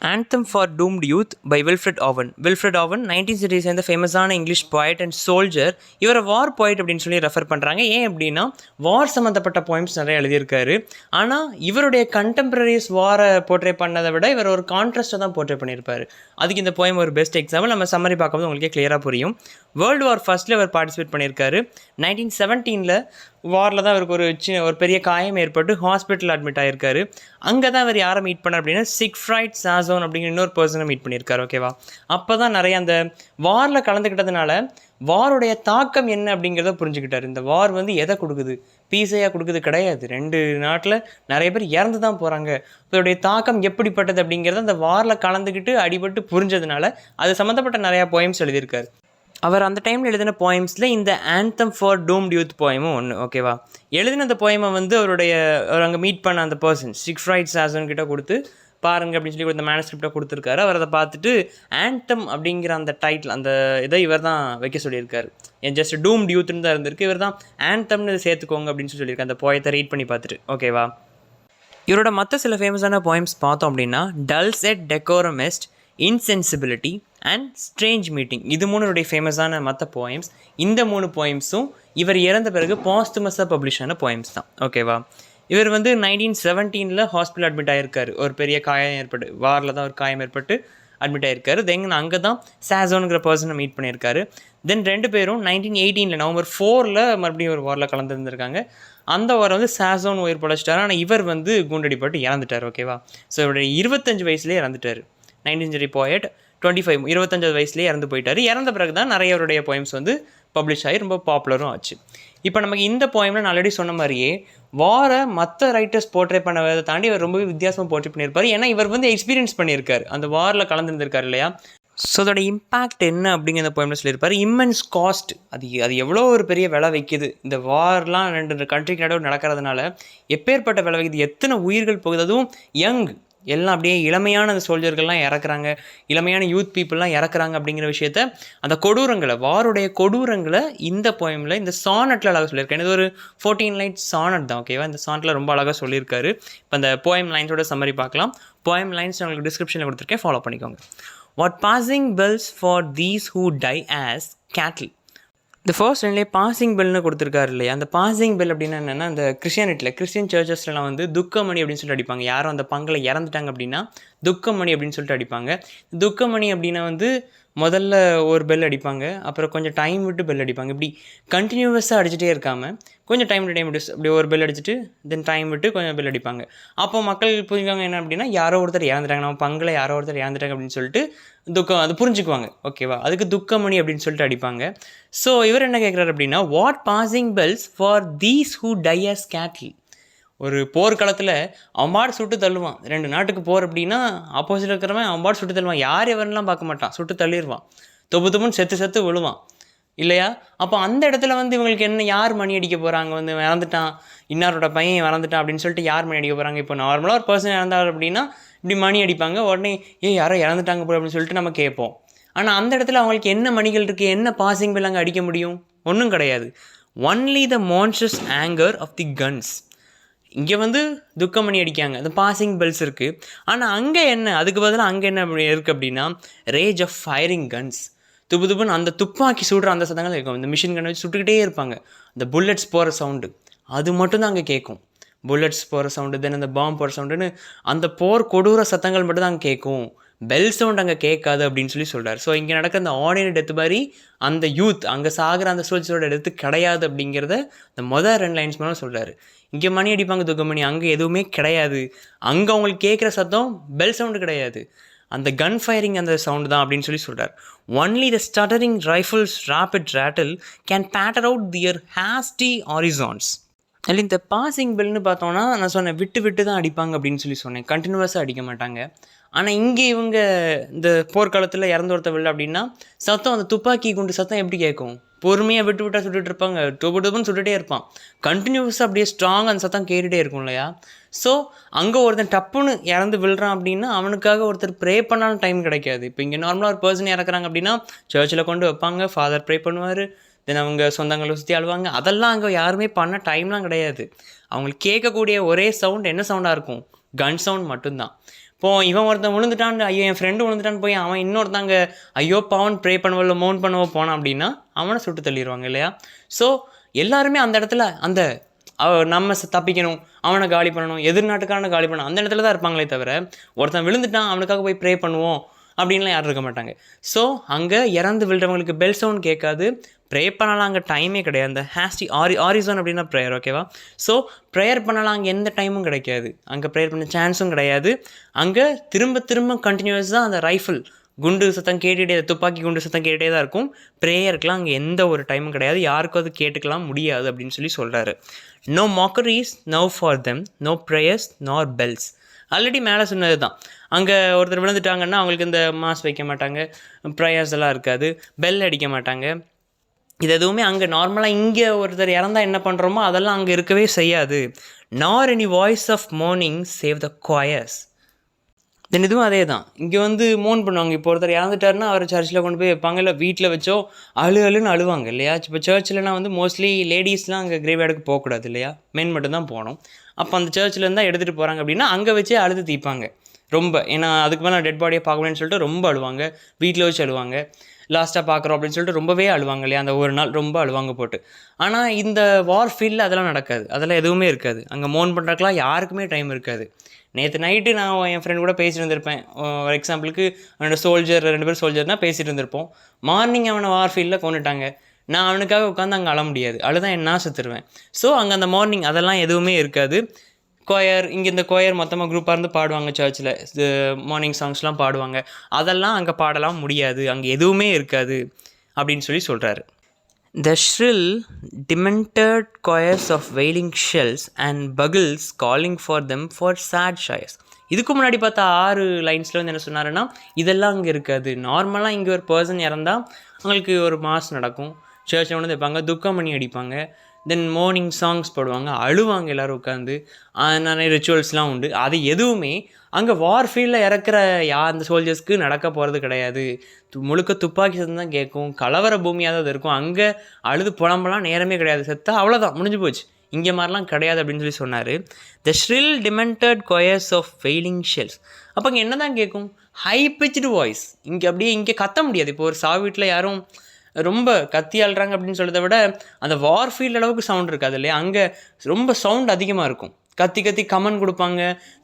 Anthem for Doomed Youth by Wilfred Owen. Wilfred Owen 19th century சேர்ந்த ஃபேமஸான English போய்ட் and soldier. இவரை வார் போய்ட் அப்படின்னு சொல்லி ரெஃபர் பண்ணுறாங்க. ஏன் அப்படின்னா வார் சம்மந்தப்பட்ட போயம்ஸ் நிறைய எழுதியிருக்காரு. ஆனால் இவருடைய கண்டெம்பரரிஸ் வாரை போர்ட்ரே பண்ணதை விட இவர் ஒரு கான்ட்ராஸ்ட்டை தான் போர்ட்ரே பண்ணியிருப்பார். அதுக்கு இந்த போயம் ஒரு பெஸ்ட் எக்ஸாம்பிள். நம்ம சம்மரி பார்க்கும்போது உங்களுக்கே கிளியராக புரியும். வேர்ல்டு வார் ஃபர்ஸ்ட்டில் அவர் பார்ட்டிசிபேட் பண்ணியிருக்காரு. 1917 வாரில் தான் அவருக்கு ஒரு பெரிய காயம் ஏற்பட்டு ஹாஸ்பிட்டல் அட்மிட் ஆகியிருக்காரு. அங்கே தான் அவர் யாரை மீட் பண்ணார் அப்படின்னா சிக்ஃப்ரைட் சாசோன் அப்படிங்கிற இன்னொரு பர்சனை மீட் பண்ணியிருக்காரு. ஓகேவா? அப்போ தான் நிறைய அந்த வாரில் கலந்துக்கிட்டதுனால வாருடைய தாக்கம் என்ன அப்படிங்கிறத புரிஞ்சுக்கிட்டார். இந்த வார் எதை கொடுக்குது? பீஸையாக கொடுக்குது கிடையாது. 2 நாட்டில் நிறைய பேர் இறந்து தான் போகிறாங்க. இதோடைய தாக்கம் எப்படிப்பட்டது அப்படிங்கிறத அந்த வாரில் கலந்துக்கிட்டு அடிபட்டு புரிஞ்சதுனால அது சம்மந்தப்பட்ட நிறையா போயம்ஸ் எழுதியிருக்காரு. அவர் அந்த டைமில் எழுதின போயம்ஸில் இந்த ஆந்தம் ஃபார் டூம்ட் யூத் போயமும் ஒன்று. ஓகேவா? எழுதின அந்த போயமை அவர் அங்கே மீட் பண்ண அந்த பர்சன் சிக்ஃப்ரைட் சாசன் கிட்ட கொடுத்து பாருங்க அப்படின்னு சொல்லி இந்த மேனஸ்கிரிப்டை கொடுத்துருக்காரு. அவர் அதை பார்த்துட்டு ஆந்தம் அப்படிங்கிற அந்த டைட்டில் அந்த இதை இவர் தான் வைக்க சொல்லியிருக்காரு. ஜஸ்ட் டூம்ட் யூத்னு தான் இருந்திருக்கு. இவர் தான் ஆந்தம்னு இதை சேர்த்துக்கோங்க அப்படின்னு சொல்லியிருக்காரு அந்த போயத்தை ரீட் பண்ணி பார்த்துட்டு. ஓகேவா? இவரோட மற்ற சில ஃபேமஸான போயம்ஸ் பார்த்தோம் அப்படின்னா டல்செட் டெக்கோரமெஸ்ட், இன்சென்சிபிலிட்டி அண்ட் ஸ்ட்ரேஞ்ச் மீட்டிங், இது 3 ஃபேமஸான மற்ற போயம்ஸ். இந்த 3 போயம்ஸும் இவர் இறந்த பிறகு பாஸ்துமஸாக பப்ளிஷ் ஆன போயம்ஸ் தான். ஓகேவா? இவர் 1917 ஹாஸ்பிட்டல் அட்மிட் ஆகியிருக்காரு. ஒரு பெரிய காயம் ஏற்பட்டு வாரில் தான் ஒரு காயம் ஏற்பட்டு அட்மிட் ஆகியிருக்காரு. தென் அங்கே தான் சாசோனுங்கிற பர்சனை மீட் பண்ணியிருக்காரு. தென் 2 பேரும் 1918 நவம்பர் 4 மறுபடியும் ஒரு வாரில் கலந்துருந்துருக்காங்க. அந்த வாரம் சாசோன் உயிர் பழச்சிட்டார். ஆனால் இவர் குண்டடிப்பட்டு இறந்துட்டார். ஓகேவா? ஸோ இவருடைய 25 வயசுலேயே இறந்துட்டார். 19th century poet 25 வயசுலேயே இறந்து போயிட்டார். இறந்த பிறகு தான் நிறைய அவருடைய போயம்ஸ் பப்ளிஷ் ஆகி ரொம்ப பாப்புலரும் ஆச்சு. இப்போ நமக்கு இந்த போயமில் நான் ஆல்ரெடி சொன்ன மாதிரியே வாரை மற்ற ரைட்டர்ஸ் போர்ட்ரே பண்ணதை தாண்டி அவர் ரொம்பவே வித்தியாசமாக போர்ட்ரே பண்ணியிருப்பார். ஏன்னா இவர் எக்ஸ்பீரியன்ஸ் பண்ணியிருக்காரு, அந்த வாரில் கலந்துருந்திருக்காரு இல்லையா? ஸோ அதோட இம்பேக்ட் என்ன அப்படிங்கிற அந்த போயமில் சொல்லியிருப்பார். இம்மென்ஸ் காஸ்ட், அது எவ்வளோ ஒரு பெரிய விலை வைக்குது. இந்த வார்லாம் 2 கண்ட்ரிக்கு நடுவில் நடக்கிறதுனால எப்பேற்பட்ட விலை வைக்குது, எத்தனை உயிர்கள் போகுது, அதுவும் யங் எல்லாம் அப்படியே இளமையான அந்த சோல்ஜர்கள்லாம் இறக்குறாங்க, இளமையான யூத் பீப்புளெலாம் இறக்குறாங்க அப்படிங்கிற விஷயத்த, அந்த கொடூரங்களை, வாருடைய கொடூரங்களை இந்த போயமில் இந்த சானட்டில் அழகாக சொல்லியிருக்காரு. இது ஒரு 14 லைன் சானட் தான். ஓகேவா? இந்த சானட்டில் ரொம்ப அழகாக சொல்லியிருக்காரு. இப்போ அந்த போயம் லைன்ஸோட சம்மரி பார்க்கலாம். போயம் லைன்ஸ் உங்களுக்கு டிஸ்கிரிப்ஷனில் கொடுத்துருக்கேன், ஃபாலோ பண்ணிக்கோங்க. What passing bells for these who die as cattle. இந்த ஃபர்ஸ்ட் லைன்லேயே பாசிங் பெல்னு கொடுத்துருக்காரு இல்லையா? அந்த பாசிங் பெல் அப்படின்னா என்னென்னா, அந்த கிறிஸ்டியன் சர்ச்சஸ்லாம் துக்கமணி அப்படின்னு சொல்லிட்டு அடிப்பாங்க. யாரும் அந்த பங்கில் இறந்துட்டாங்க அப்படின்னா துக்கமணி அப்படின்னு சொல்லிட்டு அடிப்பாங்க. துக்கமணி அப்படின்னா முதல்ல ஒரு பெல் அடிப்பாங்க, அப்புறம் கொஞ்சம் டைம் விட்டு பெல் அடிப்பாங்க. இப்படி கண்டினியூவஸாக அடிச்சுட்டே இருக்காமல் கொஞ்சம் டைம் விட்டு அப்படி ஒரு பெல் அடிச்சுட்டு தென் டைம் விட்டு கொஞ்சம் பெல் அடிப்பாங்க. அப்போ மக்கள் புரிஞ்சுக்காங்க என்ன அப்படின்னா யாரோ ஒருத்தர் இறந்துட்டாங்க, நம்ம பங்கில் யாரோ ஒருத்தர் இறந்துட்டாங்க அப்படின்னு சொல்லிட்டு அது புரிஞ்சுக்குவாங்க. ஓகேவா? அதுக்கு துக்கமணி அப்படின்னு சொல்லிட்டு அடிப்பாங்க. ஸோ இவர் என்ன கேட்குறாரு அப்படின்னா what passing bells for these who die as cattle. ஒரு போர்க்களத்தில் அம்பாடு சுட்டு தள்ளுவான். 2 நாட்டுக்கு போர் அப்படின்னா ஆப்போசிட்டில் இருக்கிறவன் அம்பாடு சுட்டு தள்ளுவான். யார் எவரெல்லாம் பார்க்க மாட்டான், சுட்டு தள்ளிடுவான். தொப்புன்னு செத்து விழுவான் இல்லையா? அப்போ அந்த இடத்துல இவங்களுக்கு என்ன, யார் மணி அடிக்க போகிறாங்க? இறந்துட்டான், இன்னாரோட பையன் இறந்துட்டான் அப்படின்னு சொல்லிட்டு யார் மணி அடிக்க போகிறாங்க? இப்போ நார்மலாக ஒரு பர்சன் இறந்தார் அப்படின்னா இப்படி மணி அடிப்பாங்க. உடனே யாரோ இறந்துட்டாங்க போல அப்படின்னு சொல்லிட்டு நம்ம கேட்போம். ஆனால் அந்த இடத்துல அவங்களுக்கு என்ன மணிகள் இருக்குது, என்ன பாசிங் பெல் அங்கே அடிக்க முடியும்? ஒன்றும் கிடையாது. Only the monstrous anger of the guns. இங்கே துக்கமணி அடிக்காங்க, அந்த பாசிங் பெல்ஸ் இருக்குது. ஆனால் அங்கே என்ன, அதுக்கு பதிலாக அங்கே என்ன இருக்குது அப்படின்னா ரேஜ் ஆஃப் ஃபயரிங் கன்ஸ். துப்புன்னு அந்த துப்பாக்கி சுடுற அந்த சத்தங்கள் இருக்கும். இந்த மிஷின் கன் வச்சு சுட்டுக்கிட்டே இருப்பாங்க. அந்த புல்லட்ஸ் போகிற சவுண்டு அது மட்டும்தான் அங்கே கேட்கும். புல்லட்ஸ் போகிற சவுண்டு, தென் அந்த பாம்பு போகிற சவுண்டுன்னு அந்த போர் கொடூர சத்தங்கள் மட்டும் தான் அங்கே கேட்கும். பெல் சவுண்ட் அங்கே கேட்காது அப்படின்னு சொல்லி சொல்கிறார். ஸோ இங்கே நடக்கிற அந்த ஆர்டினரி டெத்து மாதிரி அந்த யூத் அங்கே சாகிற அந்த சோல்ஜரோட டெத்து கிடையாது அப்படிங்கிறத இந்த மொதல் 2 லைன்ஸ் மேலே சொல்கிறாரு. இங்கே மணி அடிப்பாங்க துக்கமணி, அங்கே எதுவுமே கிடையாது. அங்கே அவங்களுக்கு கேட்குற சத்தம் பெல் சவுண்டு கிடையாது, அந்த கன் ஃபயரிங் அந்த சவுண்டு தான் அப்படின்னு சொல்லி சொல்கிறார். Only the stuttering rifles rapid rattle can patter out their hasty orisons. அதில் இந்த பாசிங் பெல்னு பார்த்தோன்னா நான் சொன்னேன் விட்டு விட்டு தான் அடிப்பாங்க அப்படின்னு சொல்லி சொன்னேன், கண்டினியூவஸாக அடிக்க மாட்டாங்க. ஆனால் இங்கே இவங்க இந்த போர்க்காலத்தில் இறந்து ஒருத்தவில்லை அப்படின்னா சத்தம், அந்த துப்பாக்கி குண்டு சத்தம் எப்படி கேட்கும்? பொறுமையாக விட்டு விட்டால் சுட்டுட்டு இருப்பாங்க, டொப்புன்னு சுட்டுகிட்டே இருப்பான். கண்டினியூஸாக அப்படியே ஸ்ட்ராங் அந்த சத்தம் கேட்டுகிட்டே இருக்கும் இல்லையா? ஸோ அங்கே ஒருத்தன் டப்புன்னு இறந்து விழுறான் அப்படின்னா அவனுக்காக ஒருத்தர் ப்ரே பண்ணாலும் டைம் கிடைக்காது. இப்போ இங்கே நார்மலாக ஒரு பர்சன் இறக்குறாங்க அப்படின்னா சர்ச்சில் கொண்டு வைப்பாங்க, ஃபாதர் ப்ரே பண்ணுவார், தென் அவங்க சொந்தங்களை சுற்றி அழுவாங்க. அதெல்லாம் அங்கே யாருமே பண்ண டைம்லாம் கிடையாது. அவங்களுக்கு கேட்கக்கூடிய ஒரே சவுண்ட் என்ன சவுண்டாக இருக்கும்? கன் சவுண்ட் மட்டும்தான். இப்போது இவன் ஒருத்தன் விழுந்துட்டான்னு ஐயோ என் ஃப்ரெண்டு விழுந்துட்டான்னு போய் அவன் இன்னொருத்தாங்க ஐயோ பாவன் ப்ரே பண்ணவோ இல்லை மௌன் பண்ணவோ போனான் அப்படின்னா அவனை சுட்டு தள்ளிடுவாங்க இல்லையா. ஸோ எல்லாருமே அந்த இடத்துல அந்த நம்ம தப்பிக்கணும், அவனை காலி பண்ணணும், எதிர்நாட்டுக்கான காலி பண்ணணும், அந்த இடத்துல தான் இருப்பாங்களே தவிர ஒருத்தன் விழுந்துட்டான் அவனுக்காக போய் ப்ரே பண்ணுவோம் அப்படின்லாம் யாரும் இருக்க மாட்டாங்க. ஸோ அங்கே இறந்து விழுறவங்களுக்கு பெல் சவுண்ட் கேட்காது, ப்ரே பண்ணலாம் அங்கே டைமே கிடையாது. அந்த ஹேஸ்டி ஆரிசோன் அப்படின்னா ப்ரேயர், ஓகேவா. ஸோ ப்ரேயர் பண்ணலாம் அங்கே எந்த டைமும் கிடைக்காது, அங்கே ப்ரேயர் பண்ண சான்ஸும் கிடையாது. அங்கே திரும்ப திரும்ப கண்டினியூஸாக அந்த ரைஃபிள் குண்டு சத்தம் கேட்டுகிட்டே, துப்பாக்கி குண்டு சத்தம் கேட்டுகிட்டே தான் இருக்கும். ப்ரேயருக்கெலாம் அங்கே எந்த ஒரு டைமும் கிடையாது, யாருக்கும் அது கேட்டுக்கலாம் முடியாது அப்படின்னு சொல்லி சொல்கிறாரு. No mockeries no for them, no prayers nor bells. Already மேலே சொன்னது தான். அங்கே ஒருத்தர் விழுந்துட்டாங்கன்னா அவங்களுக்கு இந்த மாஸ் வைக்க மாட்டாங்க, ப்ரேயர்ஸ் எல்லாம் இருக்காது, பெல் அடிக்க மாட்டாங்க. இது எதுவுமே அங்கே நார்மலாக இங்கே ஒருத்தர் இறந்தால் என்ன பண்ணுறோமோ அதெல்லாம் அங்கே இருக்கவே செய்யாது. Nor any voice of mourning save the choirs. Then இதுவும் அதே தான். இங்கே வந்து மோன் பண்ணுவாங்க. இப்போ ஒருத்தர் இறந்துட்டாருன்னா அவர் சர்ச்சில் கொண்டு போய் வைப்பாங்க, இல்லை வீட்டில் வச்சோ அழுன்னு அழுவாங்க இல்லையா. இப்போ சர்ச்சில்னா வந்து மோஸ்ட்லி லேடிஸ்லாம் அங்கே கிரேவ்யார்டுக்கு போகக்கூடாது இல்லையா, மென் மட்டும்தான் போகணும். அப்போ அந்த சர்ச்சில் இருந்தால் எடுத்துகிட்டு போகிறாங்க அப்படின்னா அங்கே வச்சே அழுது தீப்பாங்க ரொம்ப. ஏன்னா அதுக்கு மேலே டெட் பாடியை பார்க்கணும்னு சொல்லிட்டு ரொம்ப அழுவாங்க, வீட்டில் வச்சு அழுவாங்க, லாஸ்ட்டாக பார்க்குறோம் அப்படின்னு சொல்லிட்டு ரொம்பவே அழுவாங்க இல்லையா, அந்த ஒரு நாள் ரொம்ப அழுவாங்க போட்டு. ஆனால் இந்த வார் ஃபீல்டில் அதெல்லாம் நடக்காது, அதெல்லாம் எதுவுமே இருக்காது. அங்கே மோன் பண்ணுறதுக்குலாம் யாருக்குமே டைம் இருக்காது. நேற்று நைட்டு நான் என் ஃப்ரெண்ட் கூட பேசிட்டு இருந்திருப்பேன். ஒரு எக்ஸாம்பிளுக்கு அவனோட சோல்ஜர் 2 பேர் சோல்ஜர்னால் பேசிகிட்டு இருந்திருப்போம். மார்னிங் அவனை வார் ஃபீல்டில் கொண்டுட்டாங்க, நான் அவனுக்காக உட்காந்து அங்கே அழ முடியாது, அழுதான் என்ன செத்துருவேன். ஸோ அங்கே அந்த மார்னிங் அதெல்லாம் எதுவுமே இருக்காது. கொயர், இங்கே இந்த கொயர் மொத்தமாக குரூப்பாக இருந்து பாடுவாங்க சர்ச்சில், இது மார்னிங் சாங்ஸ்லாம் பாடுவாங்க, அதெல்லாம் அங்கே பாடலாம் முடியாது, அங்கே எதுவுமே இருக்காது அப்படின்னு சொல்லி சொல்கிறாரு. The shrill, demented choirs of wailing shells and bugles calling for them for sad shires. இதுக்கு முன்னாடி பார்த்தா 6 லைன்ஸில் வந்து என்ன சொன்னாருன்னா இதெல்லாம் அங்கே இருக்காது. நார்மலாக இங்கே ஒரு பர்சன் இறந்தால் அவங்களுக்கு ஒரு மாஸ் நடக்கும், சர்ச்சில் வந்து வைப்பாங்க, துக்கமணி அடிப்பாங்க, தென் மார்னிங் சாங்ஸ் போடுவாங்க, அழுவாங்க எல்லோரும் உட்காந்து, நிறைய ரிச்சுவல்ஸ்லாம் உண்டு. அது எதுவுமே அங்கே வார் ஃபீல்டில் இறக்குற அந்த சோல்ஜர்ஸ்க்கு நடக்க போகிறது கிடையாது. முழுக்க துப்பாக்கி சத்தம் தான் கேட்கும், கலவர பூமியாக தான் இருக்கும், அங்கே அழுது புலம்பெல்லாம் நேரமே கிடையாது, செத்தா அவ்வளோதான் முடிஞ்சு போச்சு. இங்கே மாதிரிலாம் கிடையாது அப்படின்னு சொல்லி சொன்னார். த ஷ்ரில் டிமெண்டட் கொயர்ஸ் ஆஃப் வெயிலிங் ஷெல்ஸ். அப்போ அங்கே என்ன தான் கேட்கும், ஹை பிச்டு வாய்ஸ். இங்கே அப்படியே இங்கே கத்த முடியாது. இப்போ ஒரு வீட்டில் யாரும் ரொம்ப கத்தி ஆள்றாங்க அப்படின்னு சொல்கிறத விட அந்த வார் ஃபீல்ட் அளவுக்கு சவுண்ட் இருக்காது இல்லையா, அங்கே ரொம்ப சவுண்ட் அதிகமாக இருக்கும். கத்தி கத்தி கமன் கொடுப்பாங்க,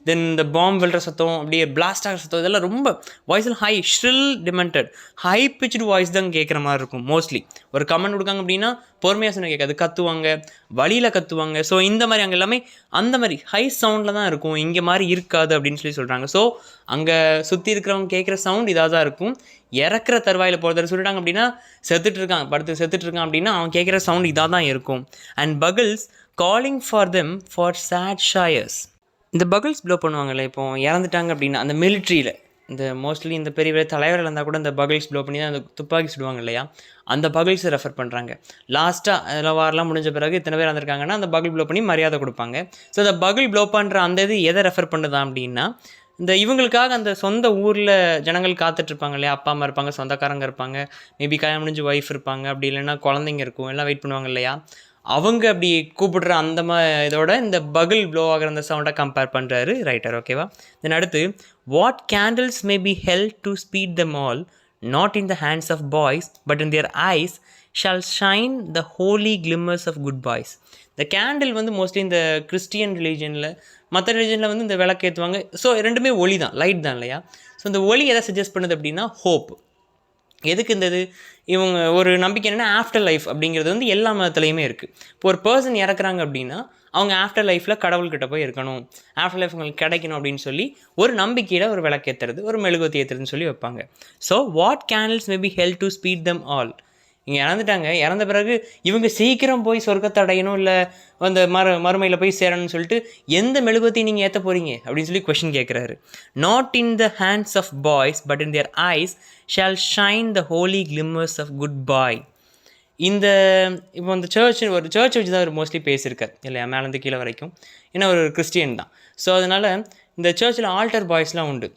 தென் இந்த பாம்பு விழுற சத்தம், அப்படியே பிளாஸ்ட் ஆகிற சத்தம், இதெல்லாம் ரொம்ப வாய்ஸில் ஹை ஷ்ரில் டிமெண்டட் ஹை பிச்டு வாய்ஸ் தான் கேட்குற மாதிரி இருக்கும். மோஸ்ட்லி ஒரு கமன் கொடுக்காங்க அப்படின்னா பொறுமையாக சொன்ன கேட்காது, கத்துவாங்க, வழியில் கத்துவாங்க. ஸோ இந்த மாதிரி அங்கே எல்லாமே அந்த மாதிரி ஹை சவுண்டில் தான் இருக்கும், இங்கே மாதிரி இருக்காது அப்படின்னு சொல்லி சொல்கிறாங்க. ஸோ அங்கே சுற்றி இருக்கிறவங்க கேட்குற சவுண்ட் இதாக தான் இருக்கும். இறக்குற தருவாயில் போகிறத சொல்லிட்டாங்க அப்படின்னா செத்துட்ருக்கான், படுத்து செத்துட்ருக்கான் அப்படின்னா அவன் கேட்குற சவுண்ட் இதாக தான் இருக்கும். And bugles calling for them for sad shires. இந்த பகிள்ஸ் ப்ளோ பண்ணுவாங்கள்ல, இப்போ இறந்துட்டாங்க அப்படின்னா அந்த மிலிட்ரியில் இந்த மோஸ்ட்லி இந்த பெரிய பெரிய தலைவர்கள் இருந்தால் கூட இந்த பகிள்ஸ் ப்ளோ பண்ணி தான் அந்த துப்பாக்கி சுடுவாங்க இல்லையா, அந்த பகிள்ஸை ரெஃபர் பண்ணுறாங்க. லாஸ்ட்டாக அதில் வாரெலாம் முடிஞ்ச பிறகு இத்தனை பேர் வந்திருக்காங்கன்னா அந்த பகிள் ப்ளோ பண்ணி மரியாதை கொடுப்பாங்க. ஸோ அந்த பகிள் ப்ளோ பண்ணுற அந்த இது எதை ரெஃபர் பண்ணுதான் அப்படின்னா இந்த இவங்களுக்காக அந்த சொந்த ஊரில் ஜனங்கள் காத்துட்ருப்பாங்க இல்லையா, அப்பா அம்மா இருப்பாங்க, சொந்தக்காரங்க இருப்பாங்க, மேபி கல்யாணம் முடிஞ்சு ஒய்ஃப் இருப்பாங்க, அப்படி இல்லைன்னா குழந்தைங்க இருக்கும், எல்லாம் வெயிட் பண்ணுவாங்க இல்லையா, அவங்க அப்படி கூப்பிடுற அந்த இதோட இந்த பகிள் ப்ளோ ஆகிற அந்த சவுண்டை கம்பேர் பண்ணுறாரு ரைட்டர், ஓகேவா. தென் அடுத்து, what candles may be held to speed them all not in the hands of boys but in their eyes shall shine the holy glimmers of goodbyes. இந்த candle வந்து mostly இந்த Christian ரிலீஜனில், மற்ற ரிலீஜனில் வந்து இந்த விளக்கு ஏற்றுவாங்க. ஸோ ரெண்டுமே ஒளி தான், லைட் தான் இல்லையா. ஸோ இந்த ஒளி எதை சஜஸ்ட் பண்ணுது அப்படின்னா ஹோப். எதுக்கு இந்த இது, இவங்க ஒரு நம்பிக்கை என்னென்னா ஆஃப்டர் லைஃப் அப்படிங்கிறது வந்து எல்லா மதத்துலேயுமே இருக்குது. இப்போ ஒரு பர்சன் இறக்குறாங்க அப்படின்னா அவங்க ஆஃப்டர் லைஃப்பில் கடவுள்கிட்ட போய் இருக்கணும், ஆஃப்டர் லைஃப் உங்களுக்கு கிடைக்கணும் அப்படின்னு சொல்லி ஒரு நம்பிக்கையில் ஒரு விளக்கேற்றுறது, ஒரு மெழுகுவத்தி ஏற்றுறதுன்னு சொல்லி வைப்பாங்க. So what candles may B help to speed them all. இங்கே இறந்துட்டாங்க, இறந்த பிறகு இவங்க சீக்கிரம் போய் சொர்க்கத்தை அடையணும், இல்லை அந்த மறுமையில் போய் சேரணும்னு சொல்லிட்டு எந்த மெழுகுவத்தி நீங்கள் ஏற்ற போகிறீங்க அப்படின்னு சொல்லி கொஷின் கேட்குறாரு. Not in the hands of boys but in their eyes shall shine the holy glimmers of goodbye. இந்த இப்போ அந்த ஒரு சர்ச் வச்சு தான் அவர் மோஸ்ட்லி பேசியிருக்கார் இல்லையா, மேலேருந்து கீழே வரைக்கும். ஏன்னா ஒரு கிறிஸ்டியன் தான். ஸோ அதனால் இந்த சர்ச்சில் ஆல்டர் பாய்ஸ்லாம் உண்டு.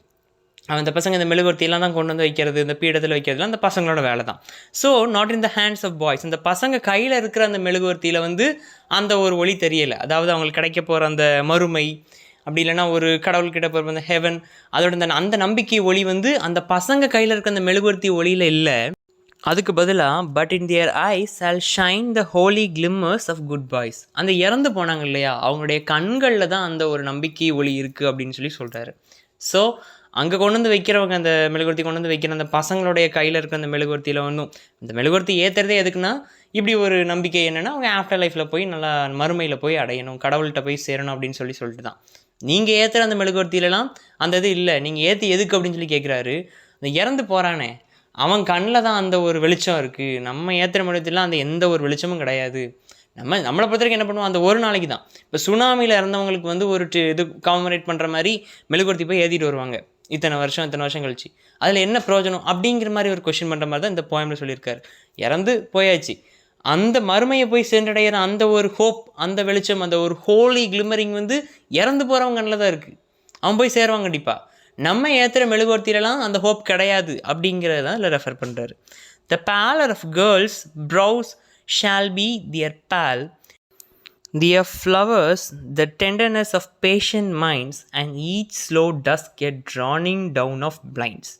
அந்த பசங்க இந்த மெழுகுவர்த்தியெல்லாம் தான் கொண்டு வந்து வைக்கிறது, இந்த பீடத்தில் வைக்கிறதுலாம் அந்த பசங்களோட வேலை தான். So not in the hands of boys, அந்த பசங்க கையில் இருக்கிற அந்த மெழுகுவர்த்தியில் வந்து அந்த ஒரு ஒளி தெரியலை, அதாவது அவங்களுக்கு கிடைக்க போகிற அந்த மறுமை, அப்படி இல்லைன்னா ஒரு கடவுள்கிட்ட போகிற அந்த ஹெவன், அதோட அந்த நம்பிக்கை ஒளி வந்து அந்த பசங்க கையில் இருக்க அந்த மெழுகுவர்த்தி ஒளியில் இல்லை. அதுக்கு பதிலாக but in their eyes shall shine the holy glimmers of goodbyes. அந்த இறந்து போனாங்க இல்லையா, அவங்களுடைய கண்களில் தான் அந்த ஒரு நம்பிக்கை ஒளி இருக்குது அப்படின்னு சொல்லி சொல்கிறாரு. ஸோ அங்கே கொண்டு வந்து வைக்கிறவங்க, அந்த மெழுகுவர்த்தி கொண்டு வந்து வைக்கிற அந்த பசங்களுடைய கையில் இருக்க அந்த மெழுகுவர்த்தியில் ஒன்றும், இந்த மெழுகுவர்த்தி ஏற்றுறதே எதுக்குன்னா இப்படி ஒரு நம்பிக்கை என்னென்னா அவங்க ஆஃப்டர் லைஃப்பில் போய் நல்லா மறுமையில் போய் அடையணும், கடவுள்கிட்ட போய் சேரணும் அப்படின்னு சொல்லிட்டு தான். நீங்கள் ஏற்றுற அந்த மெழுகுவர்த்தியிலலாம் அந்த இது இல்லை. நீங்கள் ஏற்றி எதுக்கு அப்படின்னு சொல்லி கேட்குறாரு. அந்த இறந்து போகிறானே அவன் கண்ணில் தான் அந்த ஒரு வெளிச்சம் இருக்குது. நம்ம ஏற்றுற மெழுகுவர்த்திலாம் அந்த எந்த ஒரு வெளிச்சமும் கிடையாது. நம்மளை பொறுத்த வரைக்கும் என்ன பண்ணுவோம், அந்த ஒரு நாளைக்கு தான். இப்போ சுனாமியில் இறந்தவங்களுக்கு வந்து ஒரு இது காமரேட் பண்ணுற மாதிரி மெழுகுவர்த்தி போய் ஏற்றிட்டு வருவாங்க இத்தனை வருஷம் கழிச்சு. அதில் என்ன பிரயோஜனம் அப்படிங்கிற மாதிரி ஒரு கொஷின் பண்ணுற மாதிரி தான் இந்த போயமில் சொல்லியிருக்காரு. இறந்து போயாச்சு, அந்த மறுமையை போய் சென்றடைகிற அந்த ஒரு ஹோப், அந்த வெளிச்சம், அந்த ஒரு ஹோலி கிளிமரிங் வந்து இறந்து போகிறவங்க கண்ணில் தான் இருக்குது. அவன் போய் சேருவாங்க கண்டிப்பாக. நம்ம ஏற்றுற மெழுகுவர்த்தியிலலாம் அந்த ஹோப் கிடையாது அப்படிங்கிறத தான் இதில் ரெஃபர் பண்ணுறாரு. The pallor of girls brows shall be their pall, their flowers the tenderness of patient minds and each slow dusk get drawing down of blinds.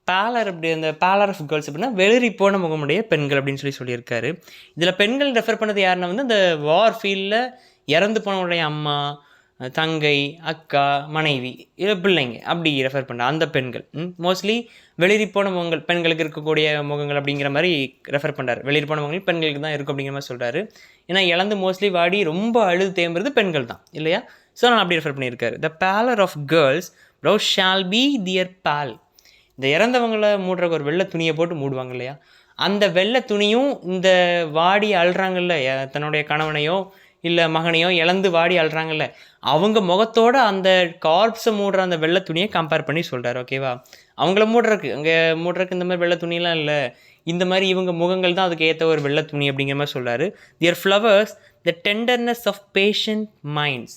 Pallor அப்படி, அந்த பேலர் ஆஃப் கேர்ள்ஸ் அப்படின்னா வெளிரி போன முகமுடைய பெண்கள் அப்படின்னு சொல்லியிருக்காரு. இதில் பெண்கள் ரெஃபர் பண்ணது யாருன்னா வந்து அந்த வார் ஃபீல்டில் இறந்து போனவங்களுடைய அம்மா, தங்கை, அக்கா, மனைவி, இல்லை பிள்ளைங்க அப்படி ரெஃபர் பண்ணுற அந்த பெண்கள். மோஸ்ட்லி வெளிரி போன முகங்கள் பெண்களுக்கு இருக்கக்கூடிய முகங்கள் அப்படிங்கிற மாதிரி ரெஃபர் பண்ணுறாரு. வெளிரி போன முகங்கள் பெண்களுக்கு தான் இருக்கும் அப்படிங்கிற மாதிரி சொல்கிறாரு. ஏன்னா இழந்து மோஸ்ட்லி வாடி ரொம்ப அழுது தேம்புறது பெண்கள் தான் இல்லையா. ஸோ நான் அப்படி ரெஃபர் பண்ணியிருக்காரு. The pallor of girls brow shall be their pall. இந்த இறந்தவங்களை மூடுறக்கு ஒரு வெள்ளை துணியை போட்டு மூடுவாங்க இல்லையா, அந்த வெள்ளை துணியும் இந்த வாடி அழுறாங்கல்ல, தன்னுடைய கணவனையோ இல்லை மகனையோ இழந்து வாடி அழுறாங்கல்ல, அவங்க முகத்தோட அந்த கார்ப்ஸை மூடுற அந்த வெள்ளை துணியை கம்பேர் பண்ணி சொல்கிறார். ஓகேவா, அவங்கள மூடுறக்கு, அங்கே மூடுறக்கு இந்த மாதிரி வெள்ளை துணியெலாம் இல்லை, இந்த மாதிரி இவங்க முகங்கள் தான் அதுக்கு ஏற்ற ஒரு வெள்ளை துணி அப்படிங்கிற மாதிரி சொல்கிறாரு. Their flowers the tenderness of patient minds.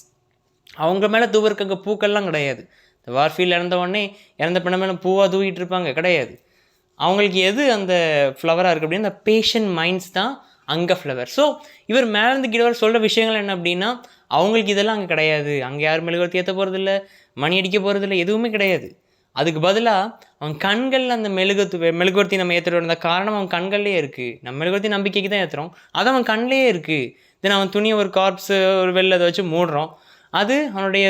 அவங்க மேலே தூவருக்கு அங்கே பூக்கள்லாம் கிடையாது. இந்த வார்ஃபீல் இறந்த உடனே இறந்த பெண்ண மேலே பூவாக தூக்கிட்டு இருப்பாங்க, கிடையாது. அவங்களுக்கு எது அந்த ஃப்ளவராக இருக்குது அப்படின்னா அந்த பேஷண்ட் மைண்ட்ஸ் தான் அங்கே ஃப்ளவர். ஸோ இவர் மேலேருந்து கீழவர் சொல்கிற விஷயங்கள் என்ன அப்படின்னா அவங்களுக்கு இதெல்லாம் அங்கே கிடையாது. அங்கே யாரும் மெழுகுவர்த்தி ஏற்ற போகிறதில்ல, மணி அடிக்க போகிறதில்ல, எதுவுமே கிடையாது. அதுக்கு பதிலாக அவன் கண்களில் அந்த மெழுகுவர்த்தி நம்ம ஏற்றுட்டு வந்த காரணம் அவன் கண்கள்லேயே இருக்குது. நம்ம மெழுகுவர்த்தி நம்பிக்கைக்கு தான் ஏற்றுறோம், அது அவன் கண்ணிலேயே இருக்குது. தென் அவன் துணியை ஒரு கார்ப்ஸு ஒரு வெள்ளை அதை வச்சு மூடுறோம், அது அவனுடைய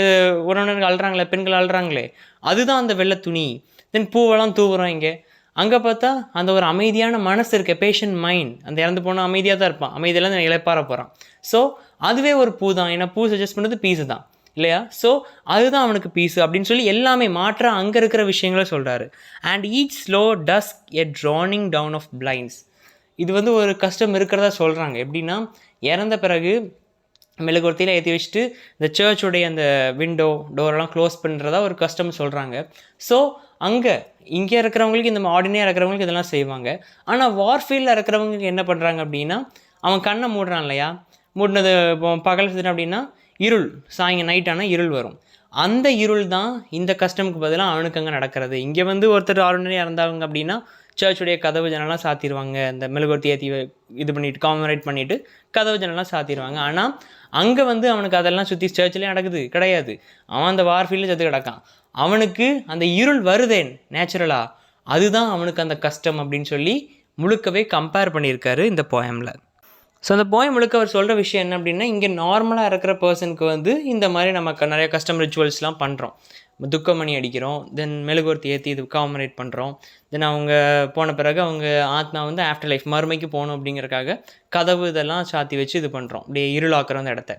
உறவினர்கள் அழுறாங்களே, பெண்கள் அழுறாங்களே, அதுதான் அந்த வெள்ளை துணி. தென் பூவெல்லாம் தூவுறோம் இங்கே, அங்கே பார்த்தா அந்த ஒரு அமைதியான மனசு இருக்க பேஷண்ட் மைண்ட், அந்த இறந்து போனால் அமைதியாக தான் இருப்பான், அமைதியெல்லாம் இழைப்பார போகிறான். ஸோ அதுவே ஒரு பூ தான். ஏன்னா பூ சஜஸ்ட் பண்ணுறது பீஸு தான் இல்லையா. ஸோ அதுதான் அவனுக்கு பீஸு அப்படின்னு சொல்லி எல்லாமே மாற்ற அங்கே இருக்கிற விஷயங்களை சொல்கிறாரு. And each slow dusk a drawing down of blinds. இது வந்து ஒரு கஷ்டம் இருக்கிறதா சொல்கிறாங்க. எப்படின்னா இறந்த பிறகு மெழுகுவர்த்தியில் ஏற்றி வச்சுட்டு இந்த சர்ச்சுடைய அந்த விண்டோ டோரெல்லாம் க்ளோஸ் பண்ணுறதா ஒரு கஷ்டம் சொல்கிறாங்க. ஸோ இங்கே இருக்கிறவங்களுக்கு, இந்த ஆர்டினரியாக இருக்கிறவங்களுக்கு இதெல்லாம் செய்வாங்க. ஆனால் வார்ஃபீல்டில் இருக்கிறவங்களுக்கு என்ன பண்ணுறாங்க அப்படின்னா அவன் கண்ணை மூடுறான் இல்லையா, மூடினது இப்போ பகல் செஞ்சான் அப்படின்னா இருள், நைட் ஆனால் இருள் வரும். அந்த இருள் தான் இந்த கஸ்டமுக்கு பதிலாக அவனுக்கு அங்கே நடக்கிறது. இங்கே வந்து ஒருத்தர் ஆர்டினரியாக இருந்தாங்க அப்படின்னா சர்ச்சுடைய கதவு ஜனலாம் சாத்திடுவாங்க, இந்த மெழுகுவர்த்தி ஏற்றி இது பண்ணிவிட்டு காமரேட் பண்ணிவிட்டு கதவு ஜனலாம் சாத்திடுவாங்க. ஆனால் அங்கே வந்து அவனுக்கு அதெல்லாம் சுற்றி சர்ச்சிலே நடக்குது கிடையாது. அவன் அந்த வார்ஃபீல்டில் செத்து கிடக்கான். அவனுக்கு அந்த இருள் வருதேன் நேச்சுரலாக, அதுதான் அவனுக்கு அந்த கஷ்டம் அப்படின்னு சொல்லி முழுக்கவே கம்பேர் பண்ணியிருக்காரு இந்த போயமில். ஸோ அந்த போயம் முழுக்க அவர் சொல்கிற விஷயம் என்ன அப்படின்னா, இங்கே நார்மலாக இருக்கிற பர்சனுக்கு வந்து இந்த மாதிரி நமக்கு நிறைய கஸ்டம் ரிச்சுவல்ஸ்லாம் பண்ணுறோம். துக்கமணி அடிக்கிறோம், தென் மெழுகுவர்த்தி ஏற்றி இது காமரேட் பண்ணுறோம். தென் அவங்க போன பிறகு அவங்க ஆத்மா வந்து ஆஃப்டர் லைஃப் மறுமைக்கு போகணும் அப்படிங்கிறக்காக கதவு இதெல்லாம் சாத்தி வச்சு இது பண்ணுறோம், அப்படியே இருளாக்குறோம் அந்த இடத்த.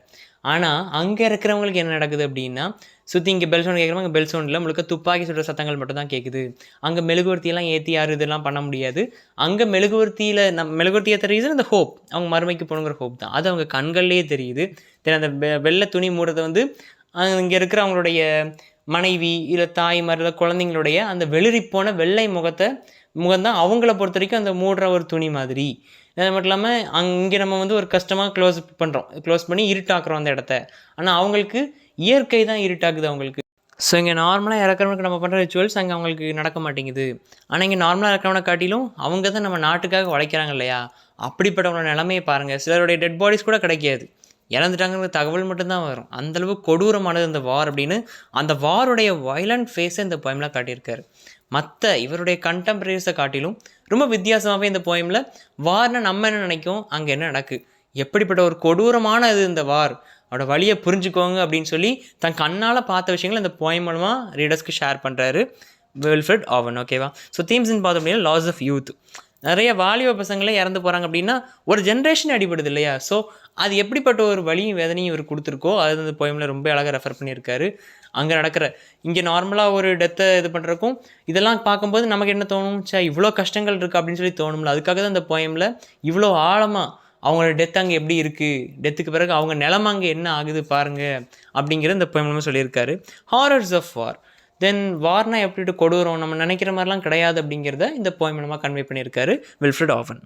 ஆனால் அங்கே இருக்கிறவங்களுக்கு என்ன நடக்குது அப்படின்னா, சுற்றி இங்கே பெல் சவுண்ட் கேட்குறவங்க பெல் சவுண்டில் முழுக்க துப்பாக்கி சுடுற சத்தங்கள் மட்டும் தான் கேட்குது. அங்கே மெழுகுவர்த்தியெல்லாம் ஏற்றி யாரும் இதெல்லாம் பண்ண முடியாது. அங்கே மெழுகுவர்த்தியில் மெழுகுவர்த்தி ஏற்ற ரீசன் அந்த ஹோப், அவங்க மறுமைக்கு போகணுங்கிற ஹோப் தான். அது அவங்க கண்கள்லேயே தெரியுது. தென் அந்த வெள்ளை துணி மூடுறதை வந்து இங்கே இருக்கிற அவங்களுடைய மனைவி இல்லை தாய்மார் இல்லை குழந்தைங்களுடைய அந்த வெளிரி போன வெள்ளை முகம்தான் அவங்கள பொறுத்த வரைக்கும் அந்த மூடுற ஒரு துணி மாதிரி. அது மட்டும் இல்லாமல் அங்கே நம்ம வந்து ஒரு கஷ்டமாக க்ளோஸ் பண்ணி இருட்டாக்குறோம் அந்த இடத்த. ஆனால் அவங்களுக்கு இயற்கை தான் இருட்டாக்குது அவங்களுக்கு. ஸோ இங்கே நார்மலாக இறக்குறவனுக்கு நம்ம பண்ணுற ரிச்சுவல்ஸ் அங்கே அவங்களுக்கு நடக்க மாட்டேங்குது. ஆனால் இங்கே நார்மலாக இறக்குறவனை காட்டிலும் அவங்க தான் நம்ம நாட்டுக்காக உழைக்கிறாங்க இல்லையா, அப்படிப்பட்டவங்களோட நிலைமையை பாருங்கள். சிலருடைய டெட் பாடிஸ் கூட கிடைக்காது. இறந்துட்டாங்கிற தகவல் மட்டும்தான் வரும். அந்தளவு கொடூரமானது அந்த வார் அப்படின்னு அந்த வாருடைய வயலண்ட் ஃபேஸை இந்த போயமில் காட்டியிருக்காரு. மற்ற இவருடைய கண்டெம்பரரிஸை காட்டிலும் ரொம்ப வித்தியாசமாகவே இந்த போயமில் வார்னா நம்ம என்ன நினைக்கும், அங்கே என்ன நடக்கு, எப்படிப்பட்ட ஒரு கொடூரமான இது இந்த வார், அவரோட வழியை புரிஞ்சுக்கோங்க அப்படின்னு சொல்லி தன் கண்ணால் பார்த்த விஷயங்களை இந்த போயம் மூலமாக ரீடர்ஸ்க்கு ஷேர் பண்ணுறாரு வில்ஃப்ரெட் ஆவன். ஓகேவா? ஸோ தீம்ஸ்ன்னு பார்த்தோம் அப்படின்னா லாஸ் ஆஃப் யூத், நிறைய வாலிப பசங்களே இறந்து போகிறாங்க அப்படின்னா ஒரு ஜென்ரேஷன் அடிபடுது இல்லையா? ஸோ அது எப்படிப்பட்ட ஒரு வலியும் வேதனையும் இவர் கொடுத்துருக்கோ அது அந்த போயமில் ரொம்ப அழகாக ரெஃபர் பண்ணியிருக்காரு. அங்கே நடக்கிற இங்கே நார்மலாக ஒரு டெத்தை இது பண்ணுறக்கும் இதெல்லாம் பார்க்கும்போது நமக்கு என்ன தோணும், இவ்வளோ கஷ்டங்கள் இருக்குது அப்படின்னு சொல்லி தோணும்ல. அதுக்காக தான் இந்த போயமில் இவ்வளோ ஆழமாக அவங்களோட டெத் அங்கே எப்படி இருக்குது, டெத்துக்கு பிறகு அவங்க நிலம அங்கே என்ன ஆகுது பாருங்கள் அப்படிங்கிற இந்த போயம் மூலமாக சொல்லியிருக்காரு. ஹாரர்ஸ் ஆஃப் வார், தென் வார்னா எப்படி கொடூரம் நம்ம நினைக்கிற மாதிரிலாம் கிடையாது அப்படிங்கிறத இந்த போயம் மூலமாக கன்வே பண்ணியிருக்காரு வில்ஃப்ரெட் ஆவன்.